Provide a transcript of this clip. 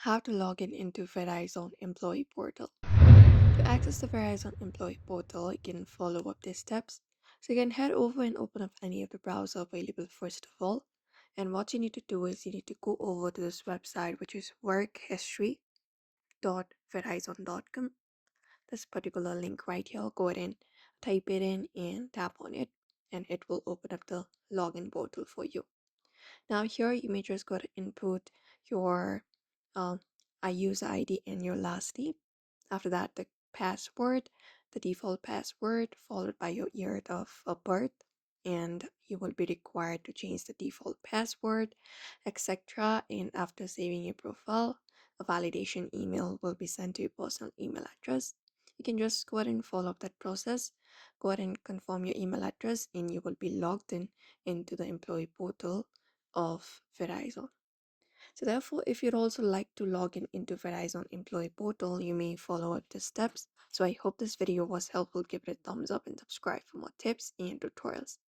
How to log in into Verizon Employee Portal. To access the Verizon Employee Portal, you can follow up these steps. So you can head over and open up any of the browser available first of all. And what you need to do is you need to go over to this website, which is workhistory.verizon.com. This particular link right here, go ahead and type it in and tap on it, and it will open up the login portal for you. Now here you may just go to input your um, user ID and your last name. After that, the password, the default password, followed by your year of birth, and you will be required to change the default password, etc. And after saving your profile, a validation email will be sent to your personal email address. You can just go ahead and follow up that process. Go ahead and confirm your email address, and you will be logged in into the employee portal of Verizon. So therefore, if you'd also like to log in into Verizon Employee Portal, you may follow up the steps. So I hope this video was helpful. Give it a thumbs up and subscribe for more tips and tutorials.